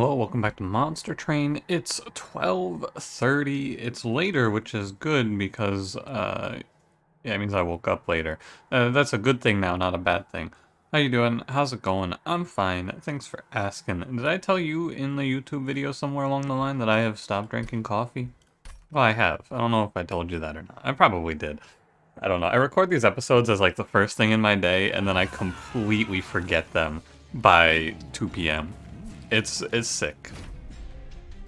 Hello, welcome back to Monster Train. It's 12:30. It's later, which is good because yeah, it means I woke up later. That's a good thing now, not a bad thing. How you doing? How's it going? I'm fine. Thanks for asking. Did I tell you in the YouTube video somewhere along the line that I have stopped drinking coffee? Well, I have. I don't know if I told you that or not. I probably did. I don't know. I record these episodes as like the first thing in my day, and then I completely forget them by 2 p.m. It's sick.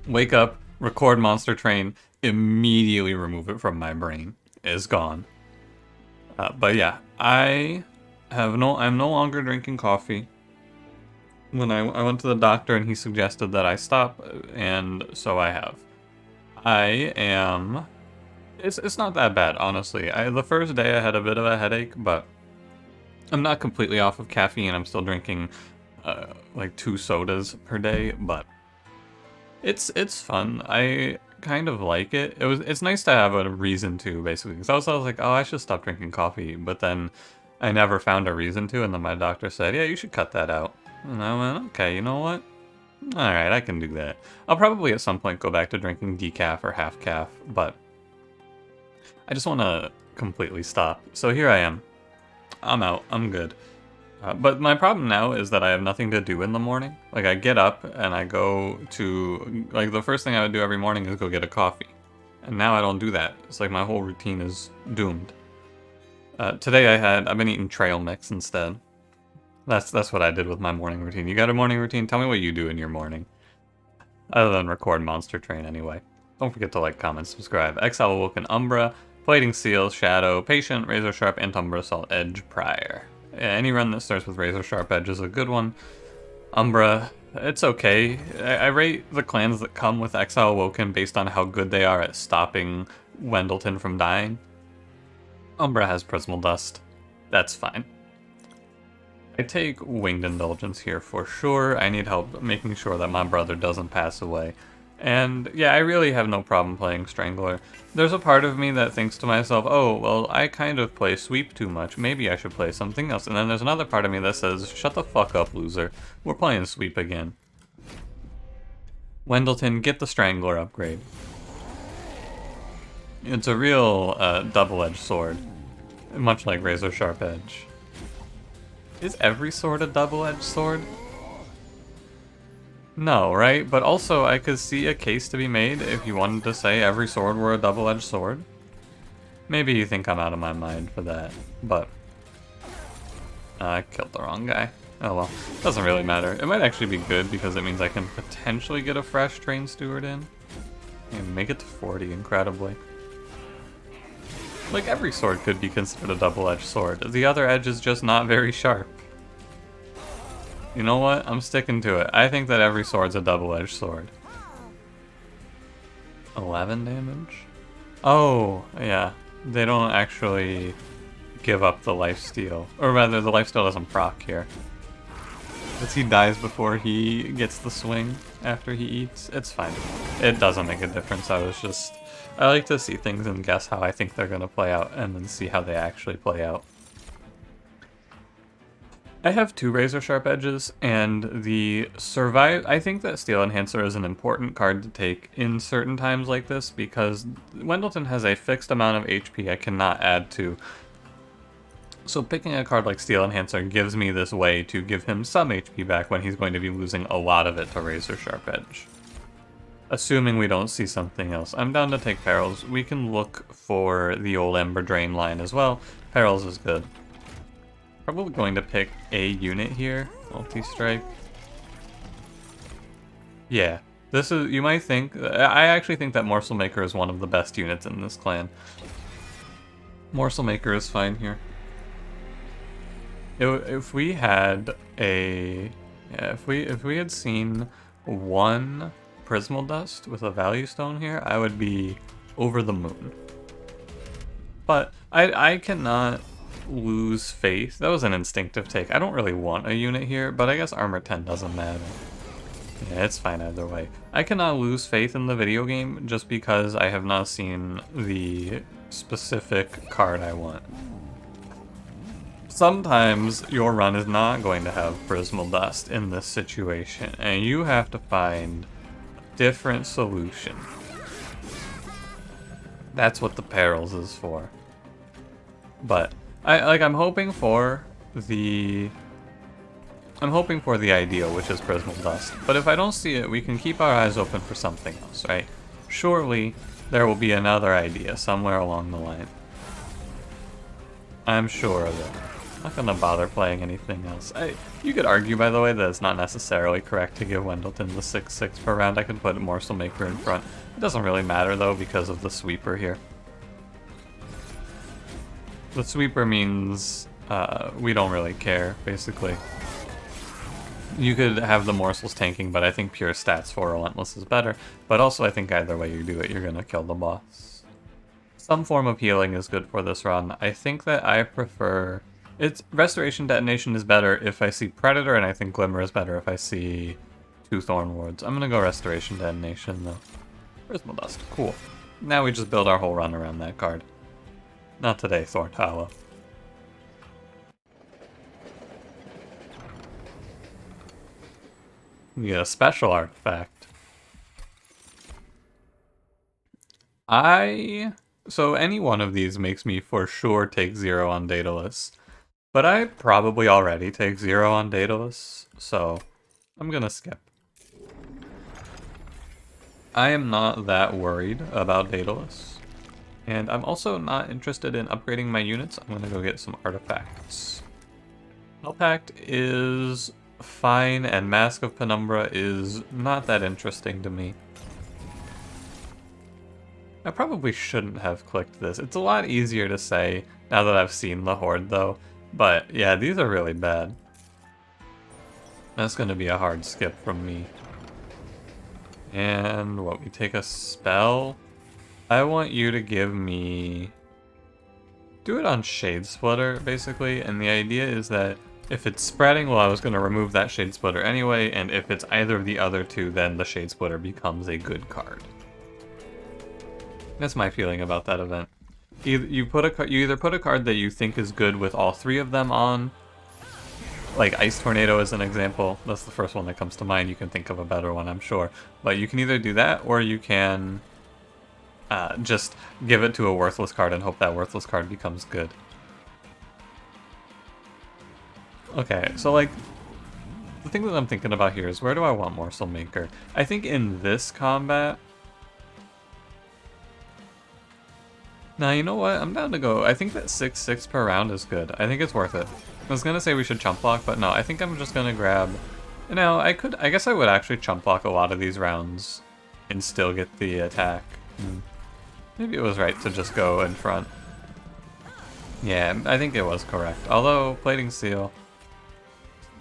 Wake up, record Monster Train, immediately remove it from my brain. It's gone. But yeah, I'm no longer drinking coffee. When I went to the doctor and he suggested that I stop, and so I have. I am. It's not that bad, honestly. The first day I had a bit of a headache, but I'm not completely off of caffeine. I'm still drinking like 2 sodas per day, but it's fun. I kind of like it. It's nice to have a reason to, basically. Because I was like, oh, I should stop drinking coffee, but then I never found a reason to, and then my doctor said, yeah, you should cut that out. And I went, okay, you know what? All right, I can do that. I'll probably at some point go back to drinking decaf or half calf, but I just want to completely stop. So here I am. I'm out. I'm good. But my problem now is that I have nothing to do in the morning. Like, I get up and I go to, like, the first thing I would do every morning is go get a coffee. And now I don't do that. It's like my whole routine is doomed. Today I've been eating trail mix instead. That's what I did with my morning routine. You got a morning routine? Tell me what you do in your morning. Other than record Monster Train anyway. Don't forget to like, comment, subscribe. Exile, Awoken, Umbra, Plating Seal, Shadow, Patient, Razor Sharp, and Umbra Salt, Edge, Prior. Yeah, any run that starts with Razor Sharp Edge is a good one. Umbra, it's okay. I rate the clans that come with Exile Awoken based on how good they are at stopping Wendleton from dying. Umbra has Prismal Dust. That's fine. I take Winged Indulgence here for sure. I need help making sure that my brother doesn't pass away. And yeah, I really have no problem playing Strangler. There's a part of me that thinks to myself, oh, well, I kind of play Sweep too much. Maybe I should play something else. And then there's another part of me that says, shut the fuck up, loser. We're playing Sweep again. Wendleton, get the Strangler upgrade. It's a real double-edged sword. Much like Razor Sharp Edge. Is every sword a double-edged sword? No, right? But also, I could see a case to be made if you wanted to say every sword were a double-edged sword. Maybe you think I'm out of my mind for that, but I killed the wrong guy. Oh well, doesn't really matter. It might actually be good because it means I can potentially get a fresh Train Steward in. And make it to 40, incredibly. Like, every sword could be considered a double-edged sword. The other edge is just not very sharp. You know what? I'm sticking to it. I think that every sword's a double-edged sword. 11 damage? Oh, yeah. They don't actually give up the lifesteal. Or rather, the lifesteal doesn't proc here. Because he dies before he gets the swing after he eats. It's fine. It doesn't make a difference. I like to see things and guess how I think they're going to play out, and then see how they actually play out. I have 2 Razor Sharp Edges, and I think that Steel Enhancer is an important card to take in certain times like this, because Wendleton has a fixed amount of HP I cannot add to. So picking a card like Steel Enhancer gives me this way to give him some HP back when he's going to be losing a lot of it to Razor Sharp Edge. Assuming we don't see something else. I'm down to take Perils. We can look for the old Ember Drain line as well. Perils is good. Probably going to pick a unit here. Multi-strike. Yeah. This is, you might think, I actually think that Morsel Maker is one of the best units in this clan. Morsel Maker is fine here. If we had a, yeah, if we had seen one Prismal Dust with a Value Stone here, I would be over the moon. But I cannot lose faith. That was an instinctive take. I don't really want a unit here, but I guess armor 10 doesn't matter. Yeah, it's fine either way. I cannot lose faith in the video game just because I have not seen the specific card I want. Sometimes your run is not going to have prismal dust in this situation, and you have to find a different solution. That's what the perils is for. But I'm hoping for the ideal, which is prismal dust. But if I don't see it, we can keep our eyes open for something else, right? Surely there will be another idea somewhere along the line. I'm sure of it. I'm not gonna bother playing anything else. You could argue, by the way, that it's not necessarily correct to give Wendleton the 6/6 per round. I could put Morsel Maker in front. It doesn't really matter, though, because of the sweeper here. The sweeper means we don't really care, basically. You could have the morsels tanking, but I think pure stats for Relentless is better. But also, I think either way you do it, you're gonna kill the boss. Some form of healing is good for this run. I think that I prefer... Restoration Detonation is better if I see Predator, and I think Glimmer is better if I see 2 Thorn Wards. I'm gonna go Restoration Detonation, though. Prismal Dust, cool. Now we just build our whole run around that card. Not today, Thorn Hollow. We get a special artifact. So any one of these makes me for sure take 0 on Daedalus. But I probably already take 0 on Daedalus, so I'm gonna skip. I am not that worried about Daedalus. And I'm also not interested in upgrading my units. I'm gonna go get some artifacts. Hellpact is fine, and Mask of Penumbra is not that interesting to me. I probably shouldn't have clicked this. It's a lot easier to say now that I've seen the Horde, though. But yeah, these are really bad. That's gonna be a hard skip from me. And what, we take a spell? I want you to give me... Do it on Shade Splitter, basically, and the idea is that if it's spreading, well, I was going to remove that Shade Splitter anyway, and if it's either of the other two, then the Shade Splitter becomes a good card. That's my feeling about that event. You either put a card that you think is good with all 3 of them on, like Ice Tornado as an example. That's the first one that comes to mind. You can think of a better one, I'm sure. But you can either do that, or you can just give it to a worthless card and hope that worthless card becomes good. Okay, so like, the thing that I'm thinking about here is where do I want Morsel Maker? I think in this combat... Now, you know what? I'm down to go. I think that 6/6 per round is good. I think it's worth it. I was gonna say we should chump block, but no, I think I'm just gonna grab... I guess I would actually chump block a lot of these rounds and still get the attack. Maybe it was right to just go in front. Yeah, I think it was correct. Although, Plating Seal...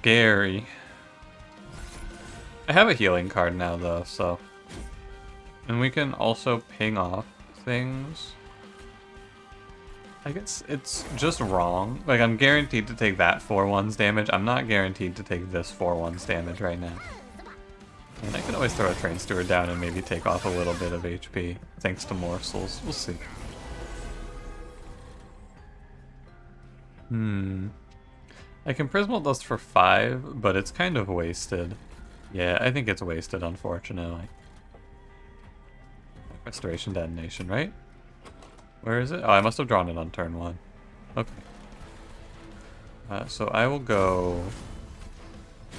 Scary. I have a healing card now, though, so... And we can also ping off things. I guess it's just wrong. Like, I'm guaranteed to take that 4/1's damage. I'm not guaranteed to take this 4/1's damage right now. And I can always throw a Train Steward down and maybe take off a little bit of HP, thanks to morsels. We'll see. I can Prismal Dust for 5, but it's kind of wasted. Yeah, I think it's wasted, unfortunately. Restoration Detonation, right? Where is it? Oh, I must have drawn it on turn 1. Okay. So I will go...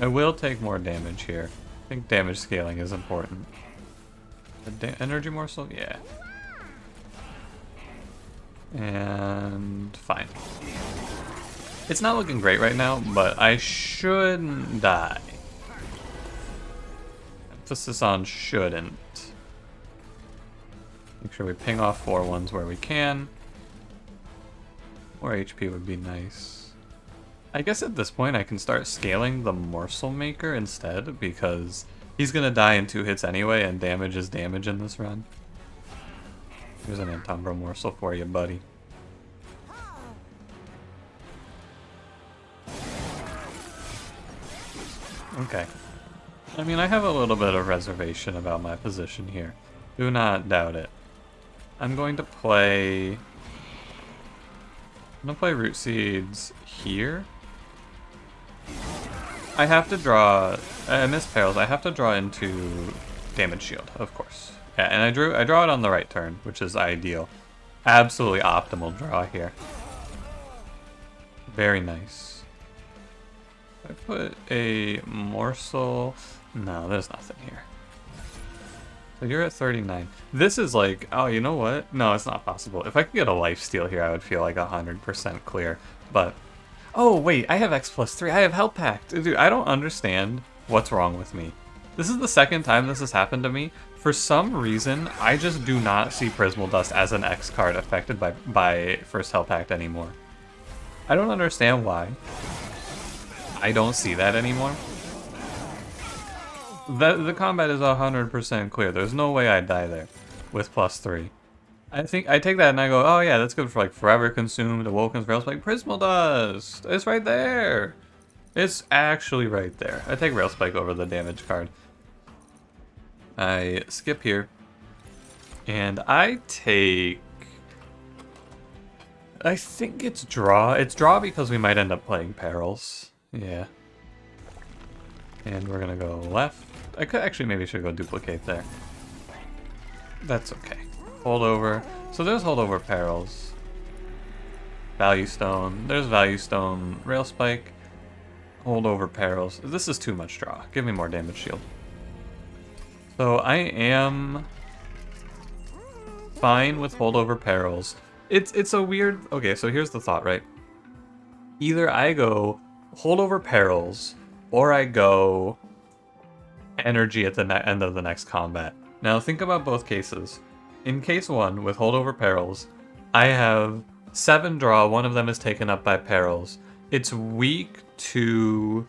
I will take more damage here. I think damage scaling is important. Energy Morsel? Yeah. And... fine. It's not looking great right now, but I shouldn't die. Emphasis on shouldn't. Make sure we ping off 4/1's where we can. More HP would be nice. I guess at this point I can start scaling the Morsel Maker instead, because he's gonna die in 2 hits anyway, and damage is damage in this run. Here's an Antumbra Morsel for you, buddy. Okay. I mean, I have a little bit of reservation about my position here. Do not doubt it. I'm going to play gonna play Root Seeds here. I have to draw. I missed Perils. I have to draw into Damage Shield, of course. Yeah, and I draw it on the right turn, which is ideal. Absolutely optimal draw here. Very nice. I put a morsel. No, there's nothing here. So you're at 39. This is like, oh, you know what? No, it's not possible. If I could get a lifesteal here, I would feel like 100% clear. But, oh wait, I have X+3. I have Health Pact. Dude, I don't understand what's wrong with me. This is the second time this has happened to me. For some reason, I just do not see Prismal Dust as an X card affected by First Health Pact anymore. I don't understand why. I don't see that anymore. The combat is 100% clear. There's no way I die there with +3. I think I take that and I go, oh yeah, that's good for like Forever Consumed, Awoken's Railspike, Prismal Dust. It's right there. It's actually right there. I take Railspike over the damage card. I skip here, and I take. I think it's draw. It's draw because we might end up playing Perils. Yeah. And we're gonna go left. I could actually maybe should go duplicate there. That's okay. Holdover. So there's holdover Perils. Value Stone. There's Value Stone. Railspike. Holdover Perils. This is too much draw. Give me more damage shield. So I am fine with holdover Perils. It's a weird. Okay, so here's the thought, right? Either I go holdover Perils, or I go energy at the end of the next combat. Now think about both cases. In case 1, with holdover Perils, I have 7 draw, one of them is taken up by Perils. It's weak to...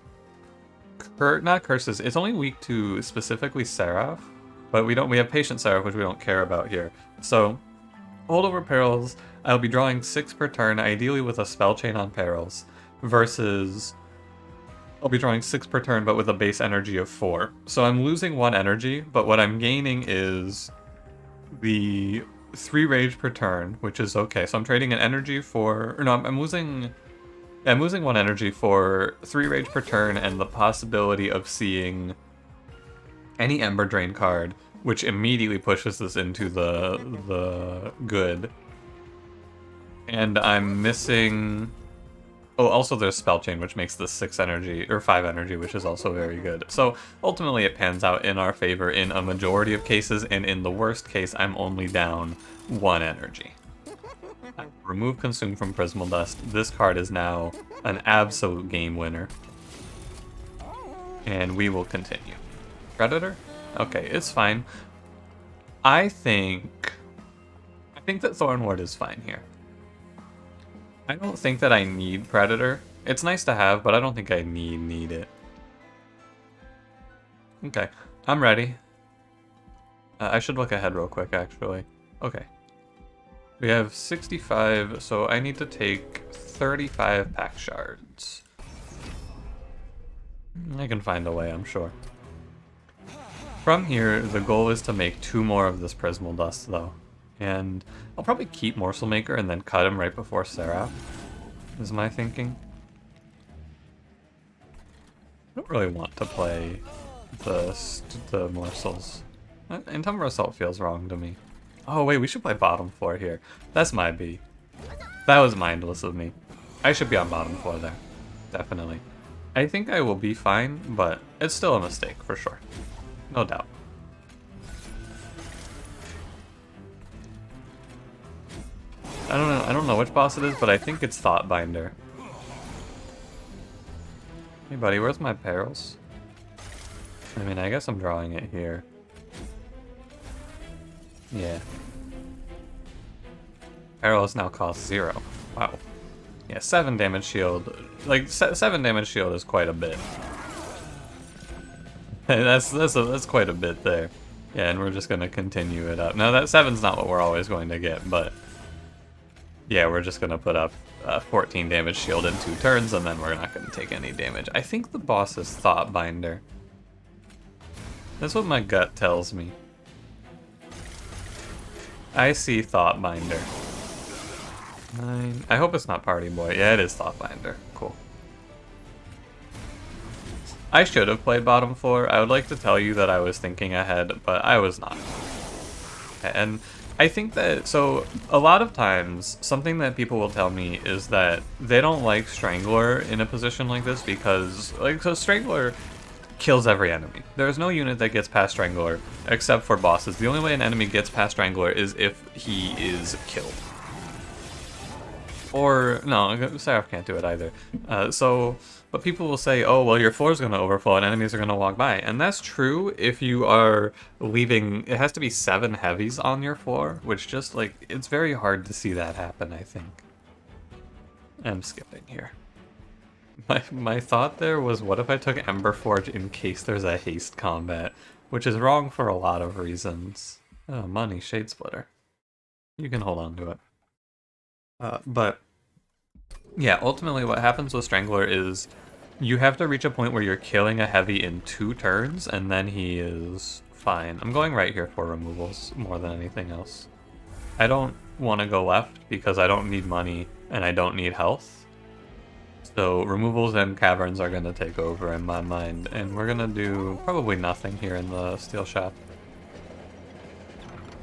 not curses, it's only weak to specifically Seraph, but we have Patient Seraph, which we don't care about here. So, holdover Perils, I'll be drawing 6 per turn, ideally with a spell chain on Perils, versus... I'll be drawing 6 per turn, but with a base energy of 4. So I'm losing 1 energy, but what I'm gaining is the 3 rage per turn, which is okay. So I'm trading an energy for... Or no, I'm losing 1 energy for 3 rage per turn and the possibility of seeing any Ember Drain card, which immediately pushes this into the good. And I'm missing... Oh, also there's Spell Chain, which makes this 6 energy, or 5 energy, which is also very good. So ultimately it pans out in our favor in a majority of cases, and in the worst case, I'm only down 1 energy. I remove Consume from Prismal Dust. This card is now an absolute game winner. And we will continue. Predator? Okay, it's fine. I think that Thornward is fine here. I don't think that I need Predator. It's nice to have, but I don't think I need it. Okay, I'm ready. I should look ahead real quick, actually. Okay. We have 65, so I need to take 35 pack shards. I can find a way, I'm sure. From here, the goal is to make 2 more of this Prismal Dust, though. And I'll probably keep Morsel Maker and then cut him right before Seraph, is my thinking. I don't really want to play the Morsels. Entomber Assault feels wrong to me. Oh wait, we should play bottom floor here. That's my B. That was mindless of me. I should be on bottom floor there. Definitely. I think I will be fine, but it's still a mistake, for sure. No doubt. I don't know which boss it is, but I think it's Thoughtbinder. Hey buddy, where's my Perils? I mean, I guess I'm drawing it here. Yeah. Perils now cost 0. Wow. Yeah, 7 damage shield. Like, 7 damage shield is quite a bit. that's quite a bit there. Yeah, and we're just gonna continue it up. Now that 7's not what we're always going to get, but... Yeah, we're just gonna put up 14 damage shield in 2 turns, and then we're not gonna take any damage. I think the boss is Thoughtbinder. That's what my gut tells me. I see Thoughtbinder. 9. I hope it's not Party Boy. Yeah, it is Thoughtfinder. Cool. I should have played bottom 4. I would like to tell you that I was thinking ahead, but I was not. And I think that, so a lot of times, something that people will tell me is that they don't like Strangler in a position like this because, like, so Strangler kills every enemy. There's no unit that gets past Strangler except for bosses. The only way an enemy gets past Strangler is if he is killed. Or, no, Seraph can't do it either. But people will say, oh, well, your floor is going to overflow and enemies are going to walk by. And that's true if you are leaving, it has to be 7 heavies on your floor, which just, like, it's very hard to see that happen, I think. I'm skipping here. My thought there was, what if I took Ember Forge in case there's a haste combat, which is wrong for a lot of reasons. Oh, money, Shade Splitter. You can hold on to it. But yeah, ultimately what happens with Strangler is you have to reach a point where you're killing a heavy in 2 turns, and then he is fine. I'm going right here for removals more than anything else. I don't want to go left because I don't need money and I don't need health. So removals and caverns are going to take over in my mind, and we're going to do probably nothing here in the steel shop.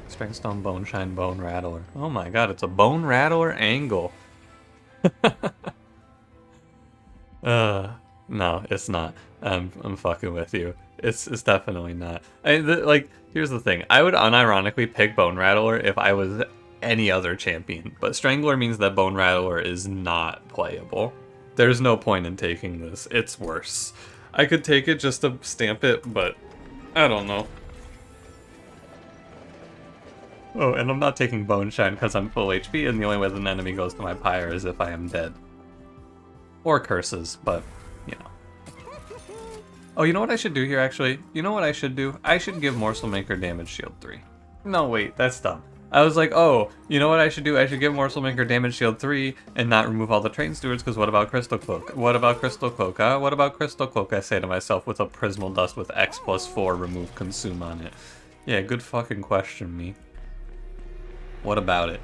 Springstone, Bone Shine, Bone Rattler. Oh my god, it's a Bone Rattler angle. No, it's not. I'm fucking with you. It's definitely not. Like, here's the thing. I would unironically pick Bone Rattler if I was any other champion, but Strangler means that Bone Rattler is not playable. There's no point in taking this. It's worse. I could take it just to stamp it, but I don't know. Oh, and I'm not taking Bone Shine because I'm full HP, and the only way that an enemy goes to my pyre is if I am dead. Or curses, but, you know. Oh, you know what I should do here, actually? You know what I should do? I should give Morsel Maker Damage Shield 3. No, wait, that's dumb. I was like, oh, you know what I should do? I should give Morsel Maker Damage Shield 3 and not remove all the Train Stewards, because what about Crystal Cloak? What about Crystal Cloak, huh? What about Crystal Cloak, I say to myself, with a Prismal Dust with X+4 remove consume on it. Yeah, good fucking question, me. What about it?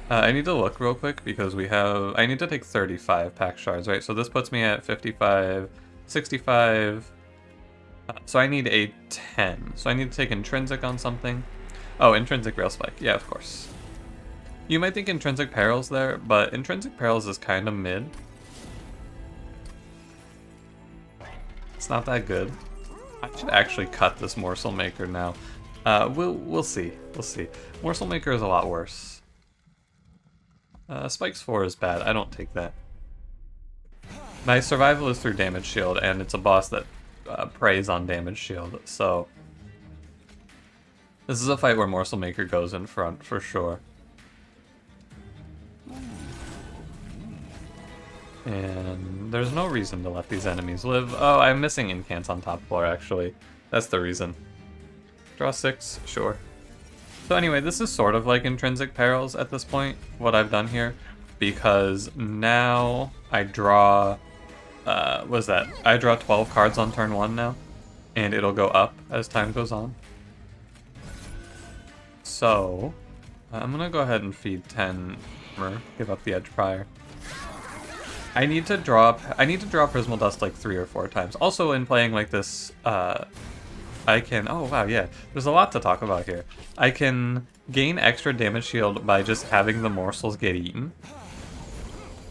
I need to look real quick because I need to take 35 pack shards, right? So this puts me at 55, 65. So I need a 10. So I need to take Intrinsic on something. Oh, Intrinsic Rail Spike. Yeah, of course. You might think Intrinsic Perils there, but Intrinsic Perils is kind of mid. It's not that good. I should actually cut this Morsel Maker now. We'll see. We'll see. Morsel Maker is a lot worse. Spikes 4 is bad. I don't take that. My survival is through Damage Shield, and it's a boss that preys on Damage Shield, so this is a fight where Morsel Maker goes in front for sure. And there's no reason to let these enemies live. Oh, I'm missing Incants on top floor, actually. That's the reason. Draw 6, sure. So anyway, this is sort of like Intrinsic Perils at this point, what I've done here, because now I draw, what's that? I draw 12 cards on turn 1 now, and it'll go up as time goes on. So, I'm gonna go ahead and feed 10, or give up the Edge Prior. I need to draw Prismal Dust like 3 or 4 times. Also, in playing like this, I can, oh wow, yeah, there's a lot to talk about here. I can gain extra damage shield by just having the morsels get eaten.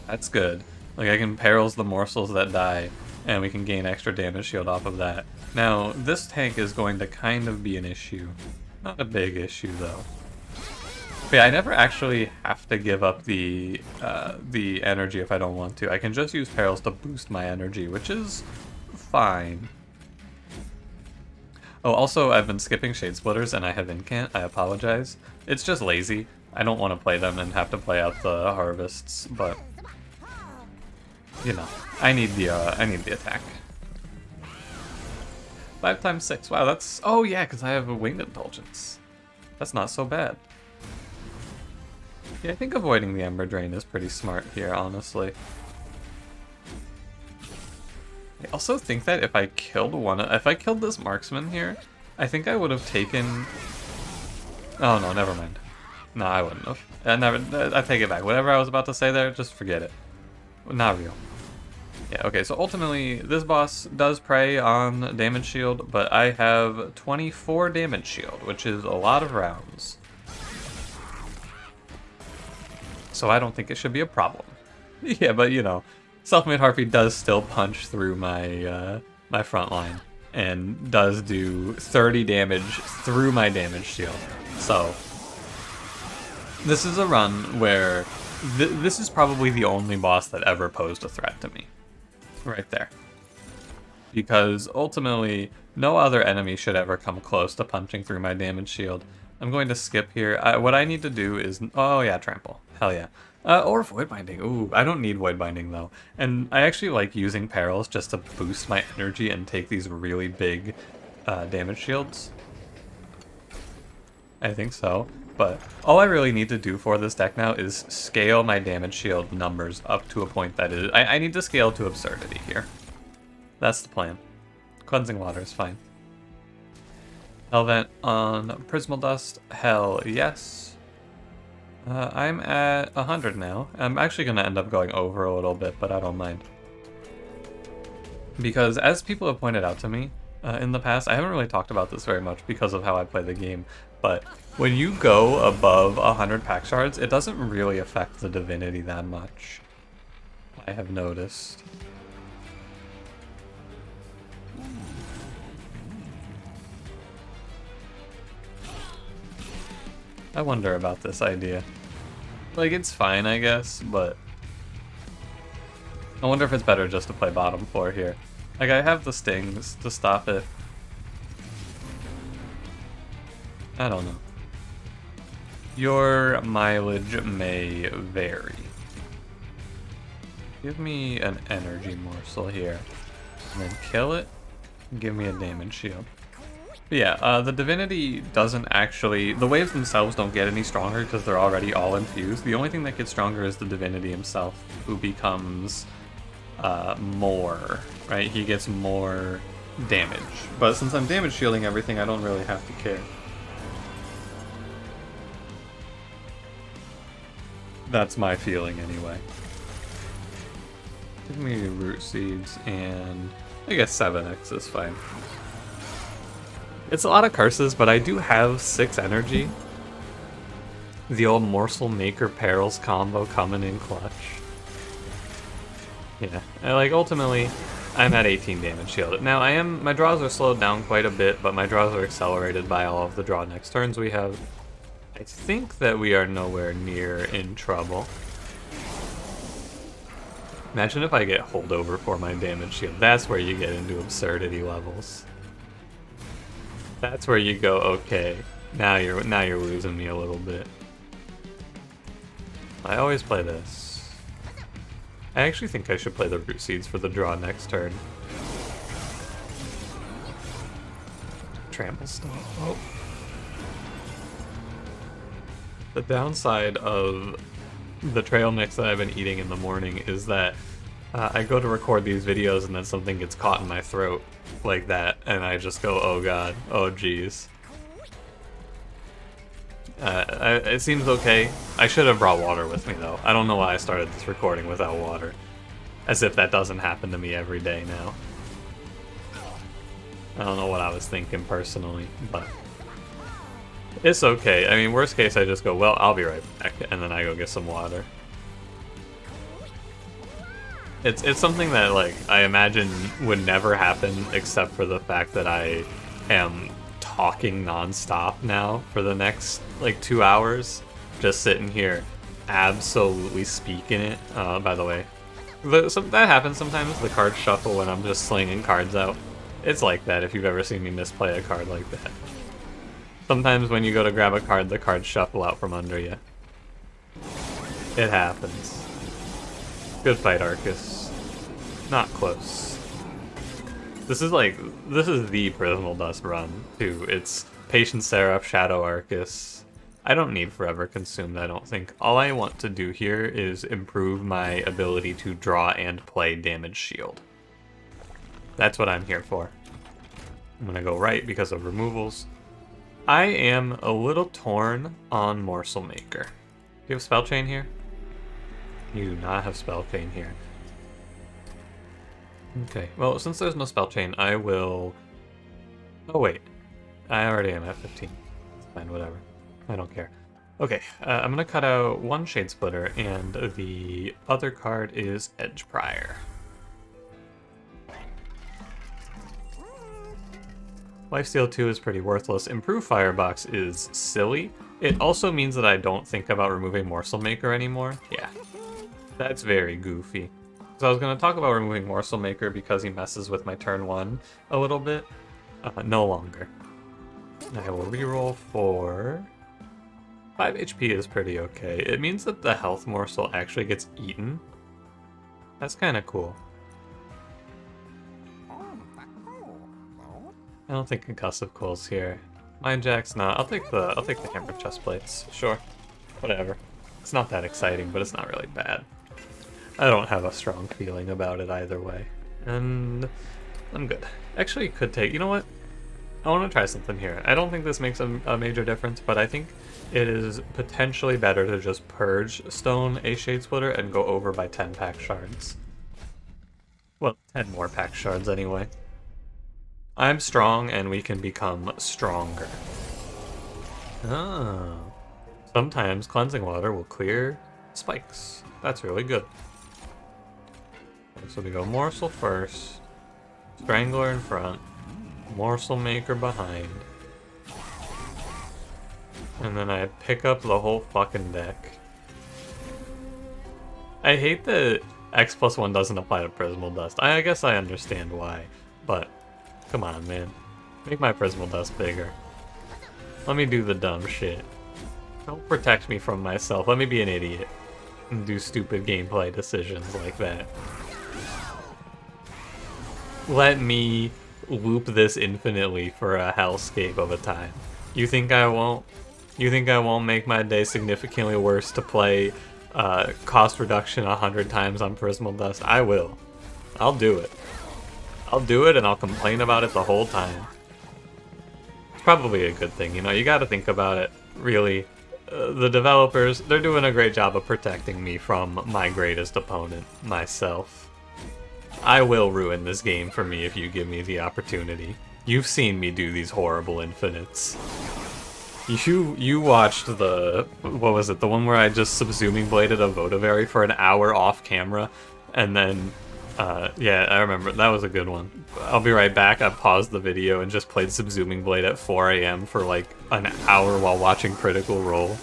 That's good. Like, I can perils the morsels that die, and we can gain extra damage shield off of that. Now, this tank is going to kind of be an issue. Not a big issue, though. But yeah, I never actually have to give up the energy if I don't want to. I can just use perils to boost my energy, which is fine. Oh, also, I've been skipping Shade Splitters and I have Incant. I apologize. It's just lazy. I don't want to play them and have to play out the harvests, but you know, I need the attack. 5 times 6. Wow, that's, oh yeah, because I have a Winged Indulgence. That's not so bad. Yeah, I think avoiding the Ember Drain is pretty smart here, honestly. I also think that if I killed this marksman here, I think I would have taken... Oh no, never mind. No, I wouldn't have. I never. I take it back. Whatever I was about to say there, just forget it. Not real. Yeah, okay, so ultimately, this boss does prey on damage shield, but I have 24 damage shield, which is a lot of rounds. So I don't think it should be a problem. Yeah, but you know, Self-Made Harpy does still punch through my my front line, and does do 30 damage through my damage shield. So, this is a run where this is probably the only boss that ever posed a threat to me. Right there. Because ultimately, no other enemy should ever come close to punching through my damage shield. I'm going to skip here. What I need to do is... Oh yeah, trample. Hell yeah. Or Void Binding. Ooh, I don't need Void Binding though. And I actually like using Perils just to boost my energy and take these really big damage shields. I think so. But all I really need to do for this deck now is scale my damage shield numbers up to a point that is... I need to scale to absurdity here. That's the plan. Cleansing Water is fine. Hellvent on Prismal Dust, hell yes. I'm at 100 now. I'm actually going to end up going over a little bit, but I don't mind. Because as people have pointed out to me in the past, I haven't really talked about this very much because of how I play the game, but when you go above 100 pack shards, it doesn't really affect the Divinity that much. I have noticed. I wonder about this idea. Like, it's fine, I guess, but I wonder if it's better just to play bottom 4 here. Like, I have the stings to stop it. I don't know. Your mileage may vary. Give me an energy morsel here. And then kill it. Give me a damage shield. But yeah, the Divinity doesn't actually... The waves themselves don't get any stronger because they're already all infused. The only thing that gets stronger is the Divinity himself, who becomes more, right? He gets more damage. But since I'm damage shielding everything, I don't really have to care. That's my feeling anyway. Give me root seeds and I guess 7x is fine. It's a lot of curses, but I do have 6 energy. The old Morsel Maker Perils combo coming in clutch. Yeah, like ultimately, I'm at 18 damage shield. Now my draws are slowed down quite a bit, but my draws are accelerated by all of the draw next turns we have. I think that we are nowhere near in trouble. Imagine if I get holdover for my damage shield. That's where you get into absurdity levels. That's where you go, okay, now you're losing me a little bit. I always play this. I actually think I should play the root seeds for the draw next turn. Trample stop. Oh. The downside of the trail mix that I've been eating in the morning is that I go to record these videos and then something gets caught in my throat like that, and I just go, oh god, oh geez. It seems okay. I should have brought water with me though. I don't know why I started this recording without water. As if that doesn't happen to me every day now. I don't know what I was thinking personally, but it's okay. I mean, worst case I just go, well, I'll be right back, and then I go get some water. It's something that, like, I imagine would never happen except for the fact that I am talking non-stop now for the next, like, 2 hours. Just sitting here, absolutely speaking it. By the way, that happens sometimes, the card shuffle when I'm just slinging cards out. It's like that if you've ever seen me misplay a card like that. Sometimes when you go to grab a card, the cards shuffle out from under you. It happens. Good fight, Arcus. Not close. This is the Prismal Dust run, too. It's Patient Seraph, Shadow Arcus. I don't need Forever Consumed, I don't think. All I want to do here is improve my ability to draw and play Damage Shield. That's what I'm here for. I'm gonna go right because of removals. I am a little torn on Morsel Maker. Do you have Spell Chain here? You do not have Spell Chain here. Okay, well, since there's no Spell Chain, I will... Oh, wait. I already am at 15. It's fine, whatever. I don't care. Okay, I'm gonna cut out one Shade Splitter, and the other card is Edge Prior. Lifesteal 2 is pretty worthless. Improve Firebox is silly. It also means that I don't think about removing Morsel Maker anymore. Yeah, that's very goofy. So I was going to talk about removing Morsel Maker because he messes with my turn 1 a little bit. No longer. I will reroll for... 5 HP is pretty okay. It means that the health morsel actually gets eaten. That's kind of cool. I don't think concussive cool's here. Mind Jack's not. I'll take the hammer chest plates. Sure. Whatever. It's not that exciting, but it's not really bad. I don't have a strong feeling about it either way. And I'm good. Actually, could take... You know what? I want to try something here. I don't think this makes a major difference, but I think it is potentially better to just purge Stone a Shade Splitter and go over by 10 pack shards. Well, 10 more pack shards anyway. I'm strong and we can become stronger. Oh. Sometimes cleansing water will clear spikes. That's really good. Okay, so we go Morsel first, Strangler in front, Morsel Maker behind, and then I pick up the whole fucking deck. I hate that X+1 doesn't apply to Prismal Dust. I guess I understand why, but come on, man. Make my Prismal Dust bigger. Let me do the dumb shit. Don't protect me from myself. Let me be an idiot and do stupid gameplay decisions like that. Let me loop this infinitely for a hellscape of a time. You think I won't? You think I won't make my day significantly worse to play cost reduction 100 times on Prismal Dust? I will. I'll do it. I'll do it and I'll complain about it the whole time. It's probably a good thing, you know, you gotta think about it, really. The developers, they're doing a great job of protecting me from my greatest opponent, myself. I will ruin this game for me if you give me the opportunity. You've seen me do these horrible infinites. You watched the, what was it, the one where I just subsuming bladed a Votivary for an hour off camera, and then, yeah, I remember, that was a good one. I'll be right back, I paused the video and just played Subsuming Blade at 4 AM for like an hour while watching Critical Role.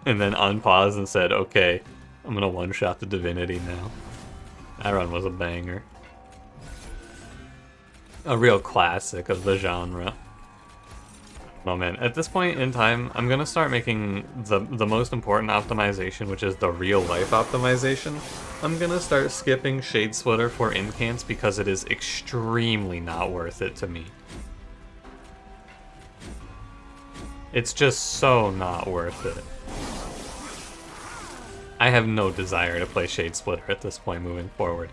And then unpaused and said, okay, I'm gonna one-shot the Divinity now. That run was a banger. A real classic of the genre. Oh man, at this point in time, I'm gonna start making the most important optimization, which is the real-life optimization. I'm gonna start skipping Shade Splitter for incants because it is extremely not worth it to me. It's just so not worth it. I have no desire to play Shade Splitter at this point moving forward.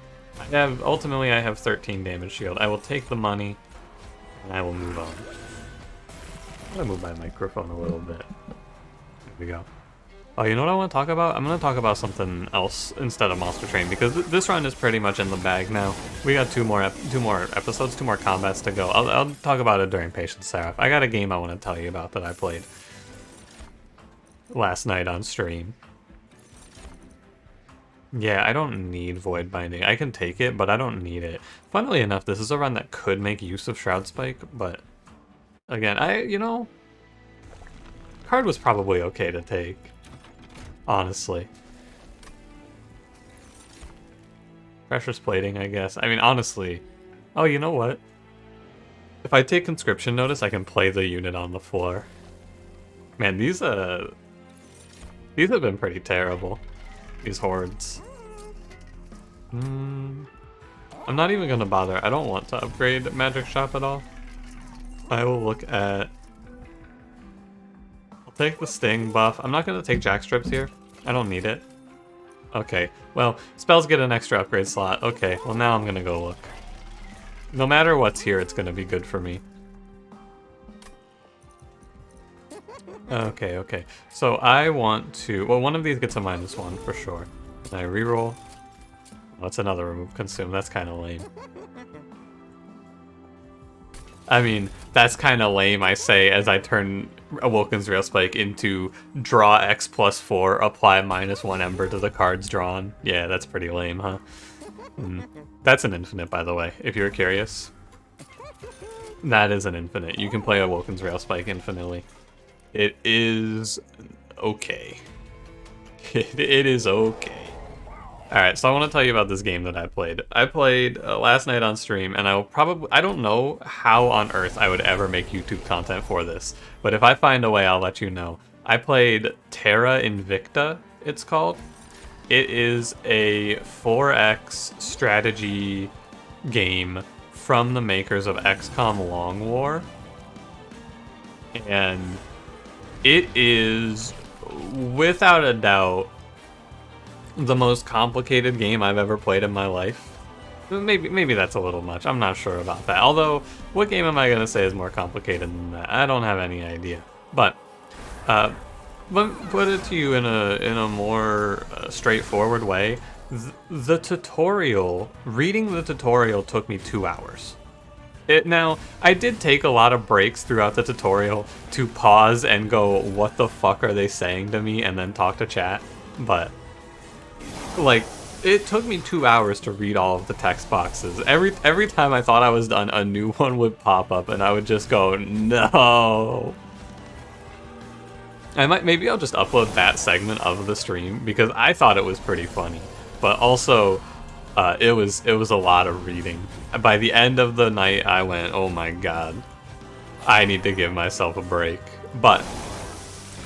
Ultimately I have 13 damage shield. I will take the money, and I will move on. I'm gonna move my microphone a little bit. There we go. Oh, you know what I want to talk about? I'm gonna talk about something else instead of Monster Train, because this run is pretty much in the bag now. We got two more episodes, 2 more combats to go. I'll talk about it during Patient Seraph. I got a game I want to tell you about that I played last night on stream. Yeah, I don't need Void Binding. I can take it, but I don't need it. Funnily enough, this is a run that could make use of Shroud Spike, but again, you know, card was probably okay to take, honestly. Precious Plating, I guess. I mean, honestly, oh, you know what? If I take Conscription Notice, I can play the unit on the floor. Man, these have been pretty terrible. These hordes. I'm not even gonna bother. I don't want to upgrade Magic Shop at all. I will look at... I'll take the Sting buff. I'm not gonna take Jack Strips here. I don't need it. Okay, well, spells get an extra upgrade slot. Okay, well now I'm gonna go look. No matter what's here, it's gonna be good for me. Okay, okay. So I want to... Well, one of these gets a -1 for sure. Can I reroll? What's another remove consume? That's kind of lame. I mean, that's kind of lame, I say, as I turn Awoken's Rail Spike into draw X plus 4, apply -1 Ember to the cards drawn. Yeah, that's pretty lame, huh? That's an infinite, by the way, if you're curious. That is an infinite. You can play Awoken's Rail Spike infinitely. It is okay. It is okay. Alright, so I want to tell you about this game that I played. I played last night on stream, and I don't know how on earth I would ever make YouTube content for this, but if I find a way, I'll let you know. I played Terra Invicta, it's called. It is a 4X strategy game from the makers of XCOM Long War, and it is, without a doubt, the most complicated game I've ever played in my life. Maybe that's a little much. I'm not sure about that. Although, what game am I going to say is more complicated than that? I don't have any idea. But let me put it to you in a more straightforward way. The tutorial, reading the tutorial took me 2 hours. Now, I did take a lot of breaks throughout the tutorial to pause and go, what the fuck are they saying to me, and then talk to chat. But like, it took me 2 hours to read all of the text boxes. Every time I thought I was done, a new one would pop up, and I would just go, no. Maybe I'll just upload that segment of the stream, because I thought it was pretty funny. But also, it was a lot of reading. By the end of the night, I went, oh my god, I need to give myself a break. But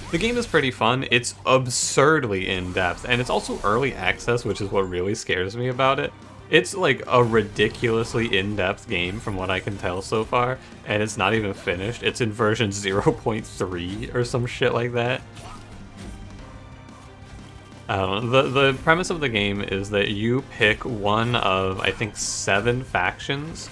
the game is pretty fun. It's absurdly in-depth, and it's also early access, which is what really scares me about it. It's like a ridiculously in-depth game from what I can tell so far, and it's not even finished. It's in version 0.3 or some shit like that. I don't know. The premise of the game is that you pick one of, I think, 7 factions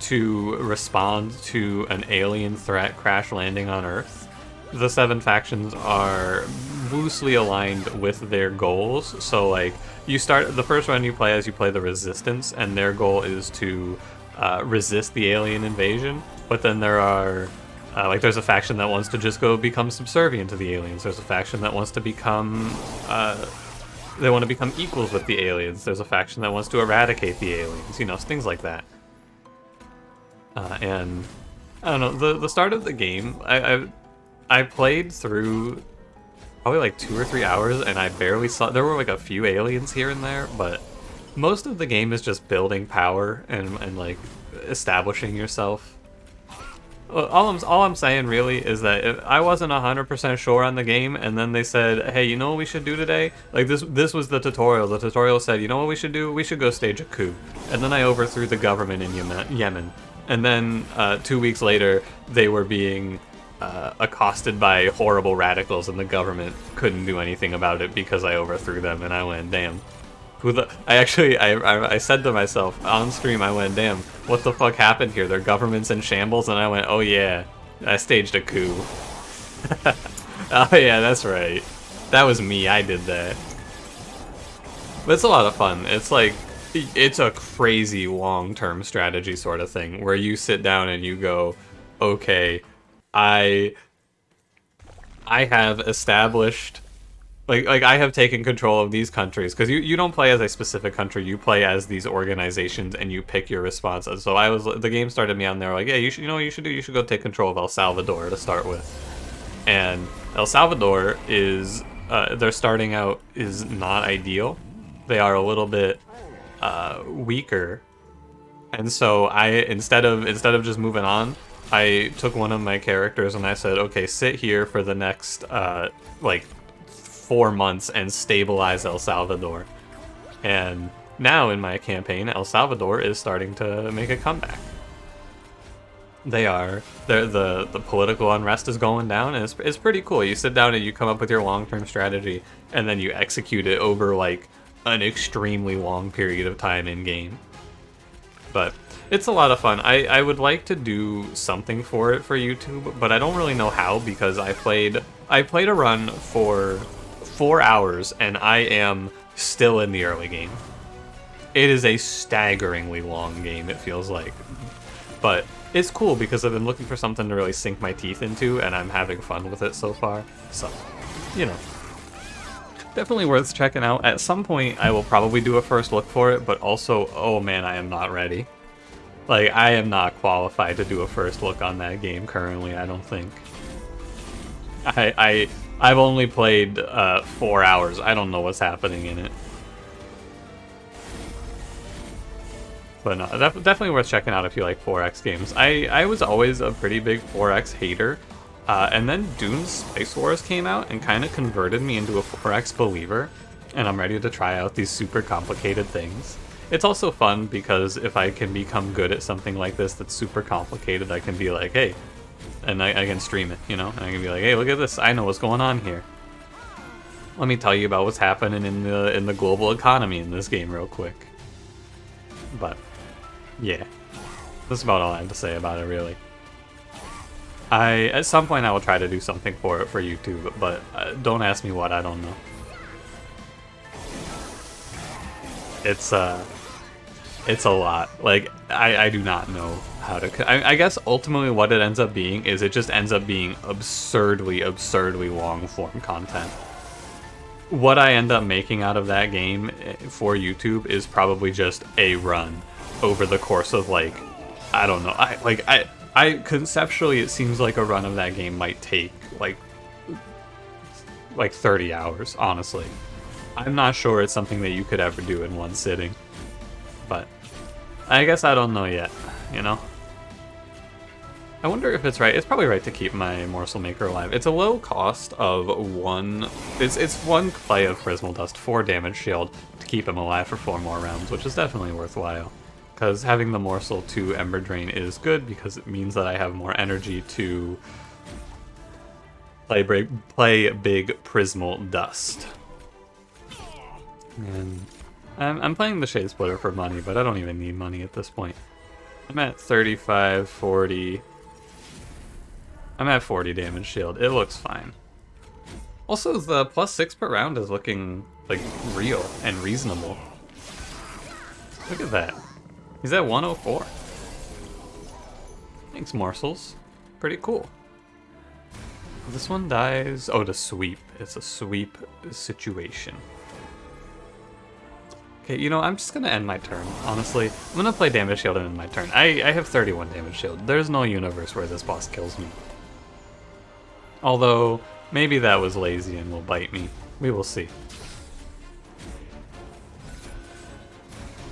to respond to an alien threat crash landing on Earth. The 7 factions are loosely aligned with their goals. So, like, you start the first one you play as you play the Resistance, and their goal is to resist the alien invasion. But then there are like, there's a faction that wants to just go become subservient to the aliens. There's a faction that wants to become they want to become equals with the aliens. There's a faction that wants to eradicate the aliens. You know, things like that. And I don't know. The start of the game, I played through probably like 2 or 3 hours, and I barely saw... There were like a few aliens here and there, but most of the game is just building power and like establishing yourself. All I'm saying really is that if I wasn't 100% sure on the game, and then they said, hey, you know what we should do today? Like, this was the tutorial. The tutorial said, you know what we should do? We should go stage a coup. And then I overthrew the government in Yemen. And then 2 weeks later, they were being accosted by horrible radicals, and the government couldn't do anything about it because I overthrew them. And I went, damn. I said to myself on stream, I went, damn, what the fuck happened here? Their government's in shambles, and I went, oh yeah, I staged a coup. Oh yeah, that's right. That was me, I did that. But it's a lot of fun. It's like, it's a crazy long-term strategy sort of thing, where you sit down and you go, okay, I have established... Like I have taken control of these countries, because you don't play as a specific country, you play as these organizations, and you pick your responses. So the game started me on there like, yeah, you should go take control of El Salvador to start with. And El Salvador is their starting out is not ideal. They are a little bit weaker, and so instead of just moving on, I took one of my characters and I said, okay, sit here for the next like 4 months and stabilize El Salvador. And now in my campaign, El Salvador is starting to make a comeback. The political unrest is going down, and it's pretty cool. You sit down and you come up with your long-term strategy, and then you execute it over like an extremely long period of time in game. But it's a lot of fun. I would like to do something for it for YouTube, but I don't really know how because I played a run for 4 hours and I am still in the early game. It is a staggeringly long game, it feels like. But it's cool because I've been looking for something to really sink my teeth into, and I'm having fun with it so far. So, you know. Definitely worth checking out. At some point, I will probably do a first look for it, but also, oh man, I am not ready. Like, I am not qualified to do a first look on that game currently, I don't think. I've only played 4 hours. I don't know what's happening in it. But no, definitely worth checking out if you like 4X games. I was always a pretty big 4X hater, and then Dune's Spice Wars came out and kind of converted me into a 4X believer, and I'm ready to try out these super complicated things. It's also fun because if I can become good at something like this that's super complicated, I can be like, hey, and I can stream it, you know? And I can be like, hey, look at this, I know what's going on here. Let me tell you about what's happening in the global economy in this game real quick. But yeah, that's about all I have to say about it, really. At some point I will try to do something for it for YouTube, but don't ask me what, I don't know. It's a lot. Like, I do not know how to... I guess ultimately what it ends up being is it just ends up being absurdly long-form content. What I end up making out of that game for YouTube is probably just a run over the course of, like, I don't know. I conceptually, it seems like a run of that game might take, like 30 hours, honestly. I'm not sure it's something that you could ever do in one sitting. But I guess I don't know yet, you know? I wonder if it's right. It's probably right to keep my Morsel Maker alive. It's a low cost of one... It's one play of Prismal Dust, 4 damage shield, to keep him alive for 4 more rounds, which is definitely worthwhile. Because having the Morsel to Ember Drain is good, because it means that I have more energy to play big Prismal Dust. And I'm playing the Shade Splitter for money, but I don't even need money at this point. I'm at 35, 40... I'm at 40 damage shield. It looks fine. Also, the +6 per round is looking, like, real and reasonable. Look at that. He's at 104. Thanks, Morsels. Pretty cool. This one dies... Oh, to sweep. It's a sweep situation. Okay, you know, I'm just gonna end my turn, honestly. I'm gonna play damage shield and end my turn. I have 31 damage shield. There's no universe where this boss kills me. Although, maybe that was lazy and will bite me. We will see.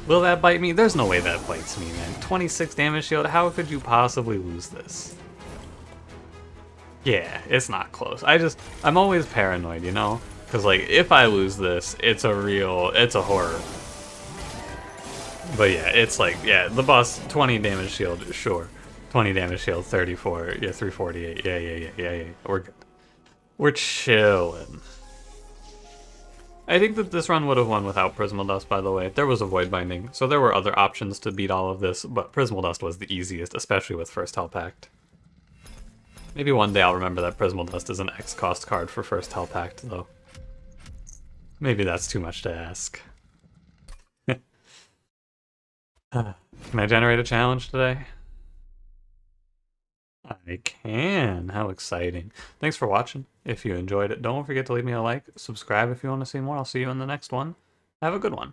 Will that bite me? There's no way that bites me, man. 26 damage shield, how could you possibly lose this? Yeah, it's not close. I'm always paranoid, you know? Because, like, if I lose this, it's a horror. But yeah, it's like, yeah, the boss, 20 damage shield, sure. 20 damage shield, 34, yeah, 348, yeah. We're good. We're chilling. I think that this run would have won without Prismal Dust, by the way. There was a Void Binding, so there were other options to beat all of this, but Prismal Dust was the easiest, especially with First Hell Pact. Maybe one day I'll remember that Prismal Dust is an X-cost card for First Hell Pact, though. Maybe that's too much to ask. Can I generate a challenge today? I can. How exciting. Thanks for watching. If you enjoyed it, don't forget to leave me a like, subscribe if you want to see more. I'll see you in the next one. Have a good one.